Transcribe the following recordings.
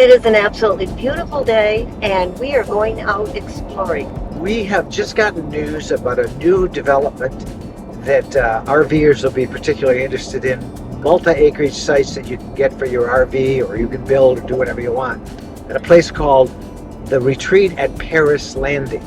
It is an absolutely beautiful day, and we are going out exploring. We have just gotten news about a new development that RVers will be particularly interested in. Multi-acreage sites that you can get for your RV, or you can build or do whatever you want, at a place called the Retreat at Paris Landing.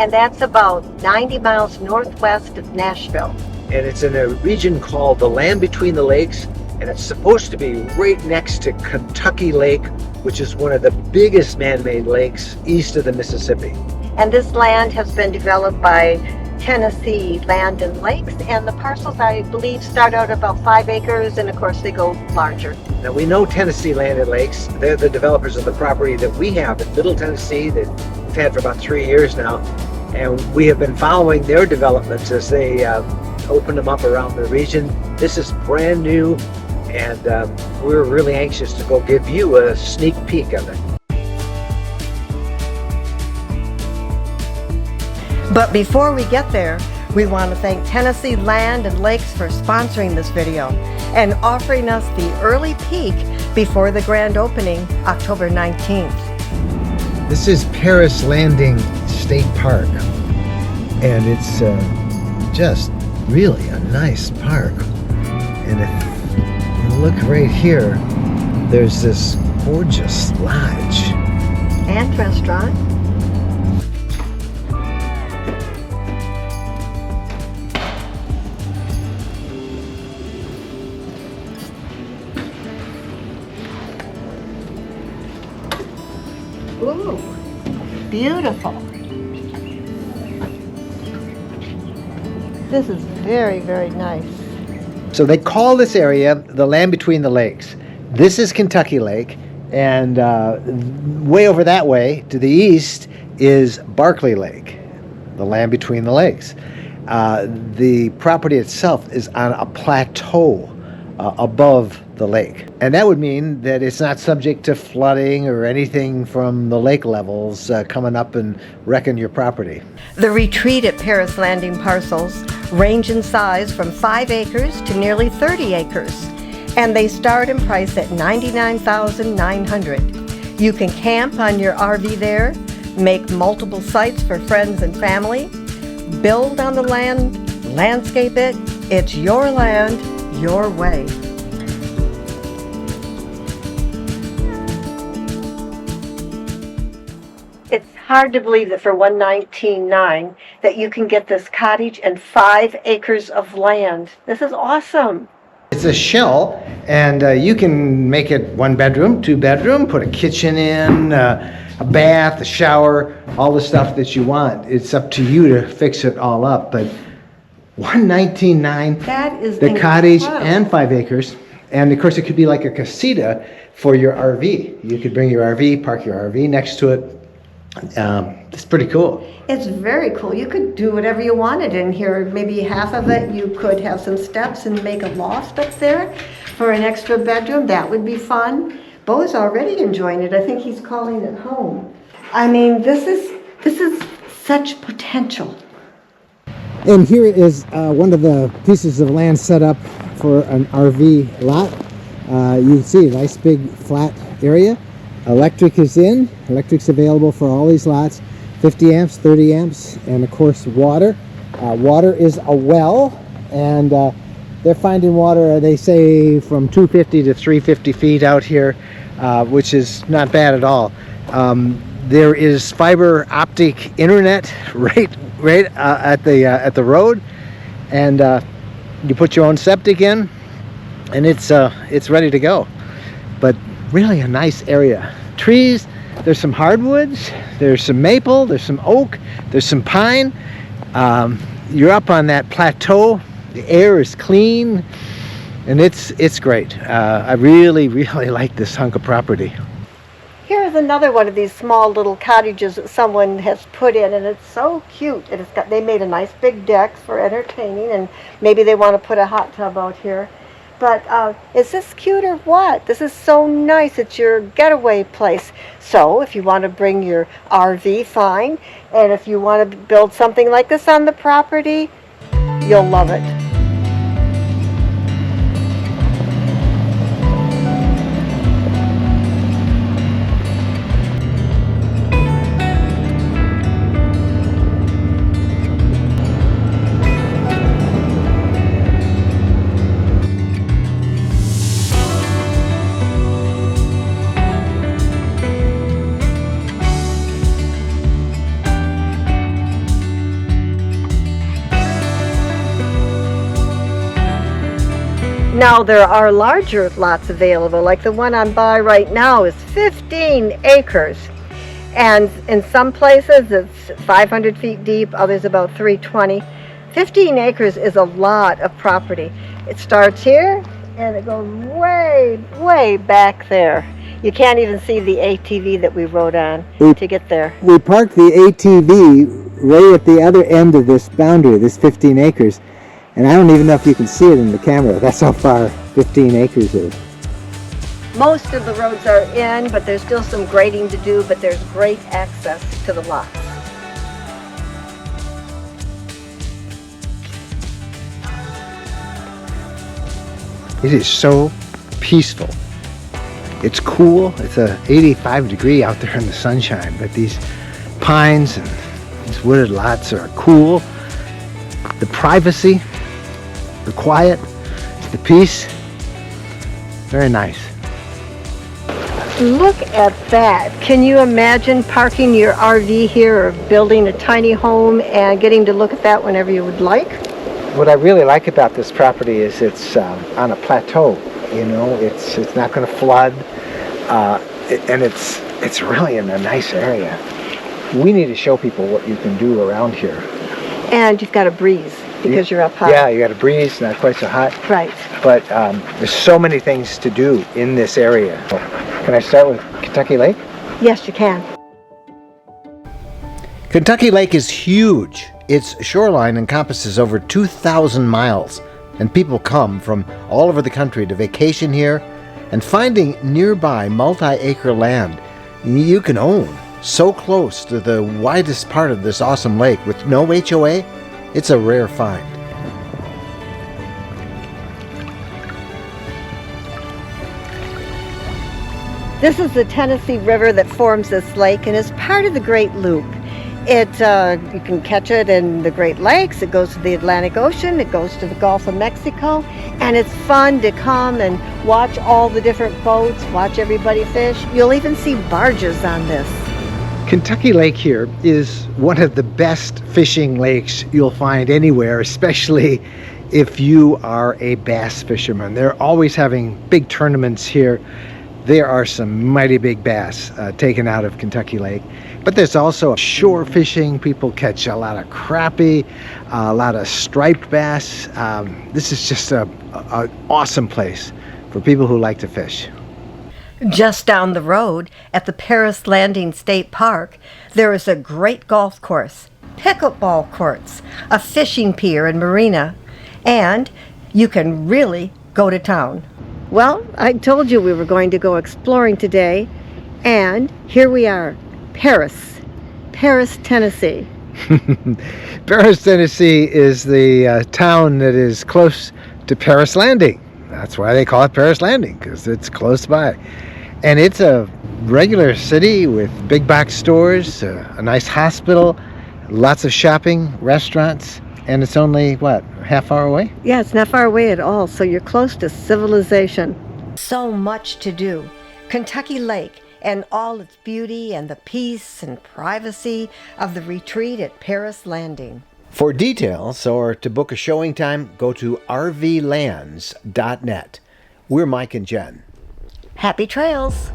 And that's about 90 miles northwest of Nashville. And it's in a region called the Land Between the Lakes, and it's supposed to be right next to Kentucky Lake, which is one of the biggest man-made lakes east of the Mississippi. And this land has been developed by Tennessee Land and Lakes, and the parcels, I believe, start out about 5 acres, and of course they go larger. Now we know Tennessee Land and Lakes. They're the developers of the property that we have in Middle Tennessee that we've had for about 3 years now, and we have been following their developments as they open them up around the region. This is brand new, and we're really anxious to go give you a sneak peek of it. But before we get there, we want to thank Tennessee Land and Lakes for sponsoring this video and offering us the early peek before the grand opening, October 19th. This is Paris Landing State Park, and it's just really a nice park. And if you look right here, there's this gorgeous lodge And restaurant. Ooh, beautiful. This is very, very nice. So they call this area the Land Between the Lakes. This is Kentucky Lake, and way over that way to the east is Barkley Lake, the Land Between the Lakes. The property itself is on a plateau above the lake, and that would mean that it's not subject to flooding or anything from the lake levels coming up and wrecking your property. The Retreat at Paris Landing parcels range in size from 5 acres to nearly 30 acres, and they start in price at $99,900. You can camp on your RV there, make multiple sites for friends and family, build on the land, landscape it. It's your land, your way. It's hard to believe that for $119,900 that you can get this cottage and 5 acres of land. This is awesome. It's a shell, and you can make it 1 bedroom, 2 bedroom, put a kitchen in, a bath, a shower, all the stuff that you want. It's up to you to fix it all up, but $119,900, That is the cottage incredible. and 5 acres, and of course it could be like a casita for your RV. You could bring your RV, park your RV next to it. It's pretty cool. It's very cool. You could do whatever you wanted in here. Maybe half of it you could have some steps and make a loft up there for an extra bedroom. That would be fun. Bo's already enjoying it. I think he's calling it home. I mean, this is such potential. And here is one of the pieces of land set up for an RV lot. You can see a nice big flat area. Electric is in. Electric's available for all these lots. 50 amps, 30 amps, and of course water. Water is a well, and they're finding water, they say, from 250 to 350 feet out here, which is not bad at all. There is fiber optic internet right at the road, and you put your own septic in, and it's ready to go. But really a nice area. Trees, there's some hardwoods, there's some maple, there's some oak, there's some pine. You're up on that plateau. The air is clean, and it's great. I really like this hunk of property. Here's another one of these small little cottages that someone has put in, and it's so cute. And they made a nice big deck for entertaining, and maybe they want to put a hot tub out here. But is this cute or what? This is so nice. It's your getaway place. So if you want to bring your RV, fine. And if you want to build something like this on the property, you'll love it. Now there are larger lots available, like the one I'm by right now is 15 acres. And in some places it's 500 feet deep, others about 320. 15 acres is a lot of property. It starts here and it goes way, way back there. You can't even see the ATV that we rode on to get there. We parked the ATV right at the other end of this boundary, this 15 acres. And I don't even know if you can see it in the camera. That's how far 15 acres is. Most of the roads are in, but there's still some grading to do, but there's great access to the lots. It is so peaceful. It's cool. It's a 85 degree out there in the sunshine, but these pines and these wooded lots are cool. The privacy, the quiet, the peace, very nice. Look at that. Can you imagine parking your RV here or building a tiny home and getting to look at that whenever you would like? What I really like about this property is it's on a plateau. You know, it's not going to flood, and it's really in a nice area. We need to show people what you can do around here. And you've got a breeze because you're up high. Yeah, you got a breeze, not quite so hot. Right. But there's so many things to do in this area. Can I start with Kentucky Lake? Yes, you can. Kentucky Lake is huge. Its shoreline encompasses over 2,000 miles, and people come from all over the country to vacation here, and finding nearby multi-acre land you can own so close to the widest part of this awesome lake with no HOA, it's a rare find. This is the Tennessee River that forms this lake and is part of the Great Loop. You can catch it in the Great Lakes, it goes to the Atlantic Ocean, it goes to the Gulf of Mexico, and it's fun to come and watch all the different boats, watch everybody fish. You'll even see barges on this. Kentucky Lake here is one of the best fishing lakes you'll find anywhere, especially if you are a bass fisherman. They're always having big tournaments here. There are some mighty big bass taken out of Kentucky Lake. But there's also shore fishing. People catch a lot of crappie, a lot of striped bass. This is just an awesome place for people who like to fish. Just down the road at the Paris Landing State Park, there is a great golf course, pickleball courts, a fishing pier and marina, and you can really go to town. Well, I told you we were going to go exploring today, and here we are, Paris, Tennessee. Paris, Tennessee is the town that is close to Paris Landing. That's why they call it Paris Landing, because it's close by. And it's a regular city with big box stores, a nice hospital, lots of shopping, restaurants, and it's only, what, half hour away? Yeah, it's not far away at all, so you're close to civilization. So much to do. Kentucky Lake and all its beauty and the peace and privacy of the retreat at Paris Landing. For details or to book a showing time, go to rvlands.net. We're Mike and Jen. Happy trails!